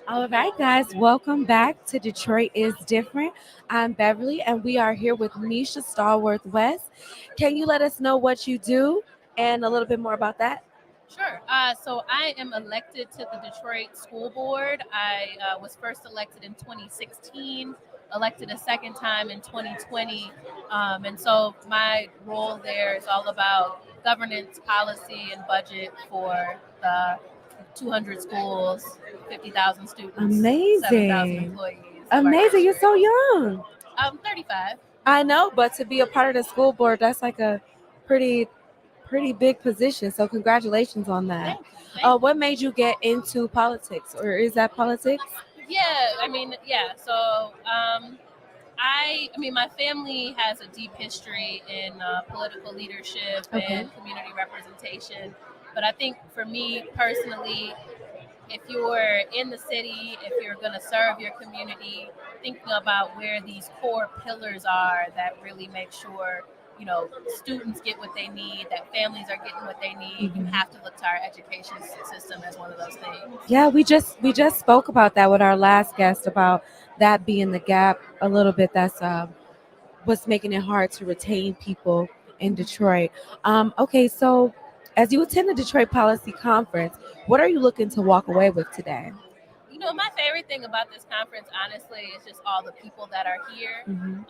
All right, guys, welcome back to Detroit is Different. I'm Beverly, and we are here with Misha Stallworth West. Can you let us know what you do and a little bit more about that? Sure. So I am elected to the Detroit School Board. I was first elected in 2016, elected a second time in 2020. And so my role there is all about governance, policy, and budget for the 200 schools, 50,000 students, 7,000 Amazing. employees of our Amazing. You're district. so young. I'm 35. I know, but to be a part of the school board, that's like a pretty pretty big position. So congratulations on that. Thank you. Thank you. What made you get into politics, or is that politics? Yeah, yeah. So I mean, my family has a deep history in political leadership Okay. and community representation. But I think for me personally, if you're in the city, if you're going to serve your community, thinking about where these core pillars are that really make sure, students get what they need, that families are getting what they need, you Mhm. have to look to our education system as one of those things. Yeah, we just spoke about that with our last guest about that being the gap a little bit. That's what's making it hard to retain people in Detroit. Okay, so as you attend the Detroit Policy Conference, what are you looking to walk away with today? My favorite thing about this conference, honestly, is just all the people that are here. Hmm.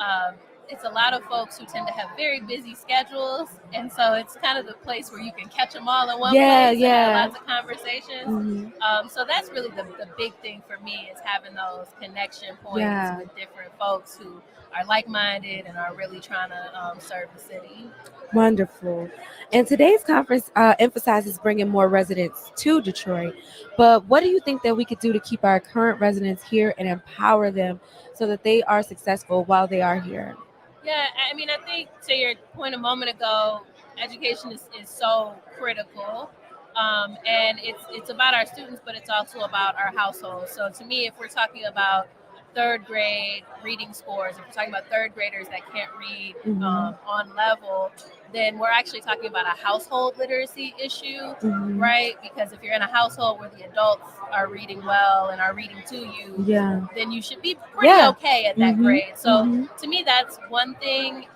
It's a lot of folks who tend to have very busy schedules, and so it's kind of the place where you can catch them all in one Yeah, place and have yeah. lots of conversations. Hmm. So that's really the big thing for me is having those connection points Yeah. with different folks who are like-minded and are really trying to serve the city. Wonderful. And today's conference emphasizes bringing more residents to Detroit. But what do you think that we could do to keep our current residents here and empower them so that they are successful while they are here? Yeah, I mean, I think to your point a moment ago, education is so critical. And it's about our students, but it's also about our households. So to me, if we're talking about third grade reading scores, if we're talking about third graders that can't read Hmm. on level, then we're actually talking about a household literacy issue, Hmm. right? Because if you're in a household where the adults are reading well and are reading to you, Yeah. then you should be pretty Yeah. okay at that Hmm. grade. So Hmm. to me, that's one thing.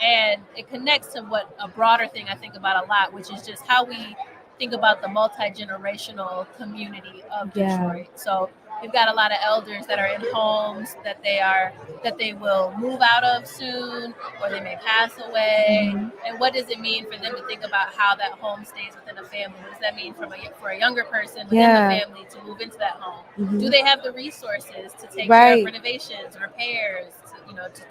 And it connects to what a broader thing I think about a lot, which is just how we think about the multi-generational community of Yeah. Detroit. So we've got a lot of elders that are in homes that they will move out of soon, or they may pass away. Hmm. And what does it mean for them to think about how that home stays within a family? What does that mean for a younger person within the Yeah. family to move into that home? Do Hmm. they have the resources to take care of Right. renovations, repairs,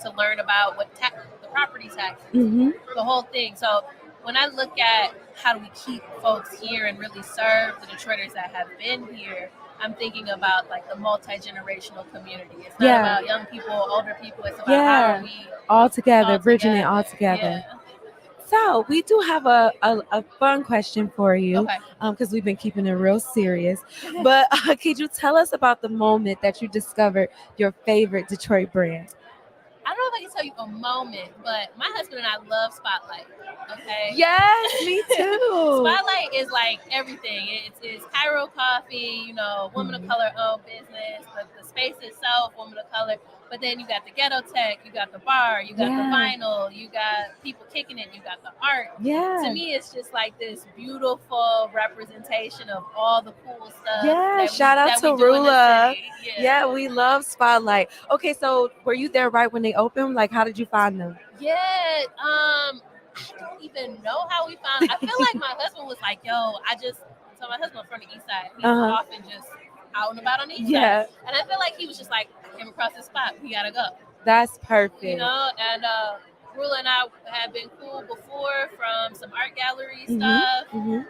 to learn about the property taxes, Hmm. the whole thing? So when I look at how do we keep folks here and really serve the Detroiters that have been here, I'm thinking about like the multi-generational community. It's not Yeah. about young people, older people. It's about how are Yeah. we All together, all bridging it all together. together. Yeah. So we do have a fun question for you Okay. because we've been keeping it real serious. But could you tell us about the moment that you discovered your favorite Detroit brand? I don't know if I can tell you a moment, but my husband and I love Spotlight. Okay. Yes, me too. Spotlight is like everything. It's Cairo Coffee, woman of Mhm. color owned business, the space itself, woman of color. But then you got the ghetto tech, you got the bar, you got the Yeah, vinyl, you got people kicking it, you got the art. To yeah, me, it's just like this beautiful representation of all the cool stuff yeah. that we Shout out that to we do in the Rula. city. Yeah. Yeah, we love Spotlight. Okay, so were you there right when they opened? Like, how did you find them? Yeah, I don't even know how we found. I feel like my husband was like, "Yo, So my husband's from the East Side. He's Uh huh. often just out and about on the East Side, Yeah, and I feel like he was just like, "I came across this spot. We gotta go," that's perfect. And Rula and I have been cool before from some art gallery Mhm. stuff. Mhm.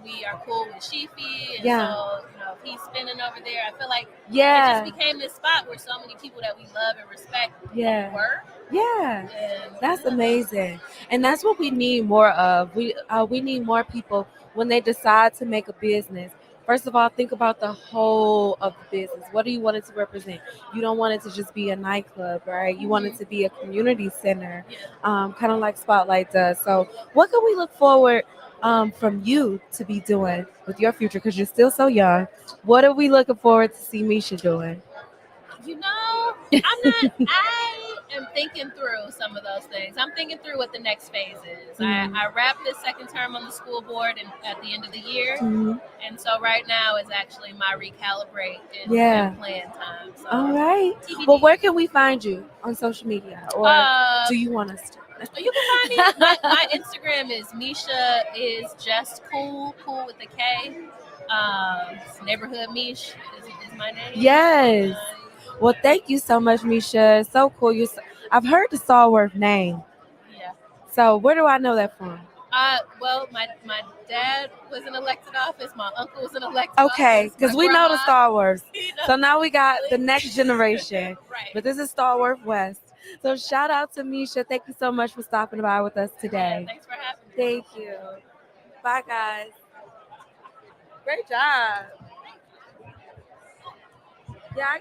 We are cool with Sheefy, and Yeah. so if he's spinning over there, I feel like it just Yeah. became this spot where so many people that we love and respect Yeah. were. Yeah. And That's yeah. amazing. And that's what we need more of. We need more people when they decide to make a business. First of all, think about the whole of the business. What do you want it to represent? You don't want it to just be a nightclub, right? You want it to be a community center, Yeah. kind of like Spotlight does. So, what can we look forward from you to be doing with your future? Because you're still so young. What are we looking forward to see Misha doing? I'm not. I am thinking through some of those things. I'm thinking through what the next phase is. I wrapped this second term on the school board at the end of the year, and so right now is actually my recalibrate and plan time. So, all right. TBD. Well, where can we find you on social media, or do you want us to? You can find me. My Instagram is Misha is just cool with a K. Neighborhood Mish is my name. Yes. Well, thank you so much, Misha. It's so cool. I've heard the Stallworth name. Yeah. So where do I know that from? Well, my dad was in elected office. My uncle was in elected office. Okay, because we know the Stallworths. You know. So now we got the next generation. Right. But this is Stallworth West. So shout out to Misha. Thank you so much for stopping by with us today. Yeah, thanks for having me. Thank you. Bye, guys. Great job. Yeah, I got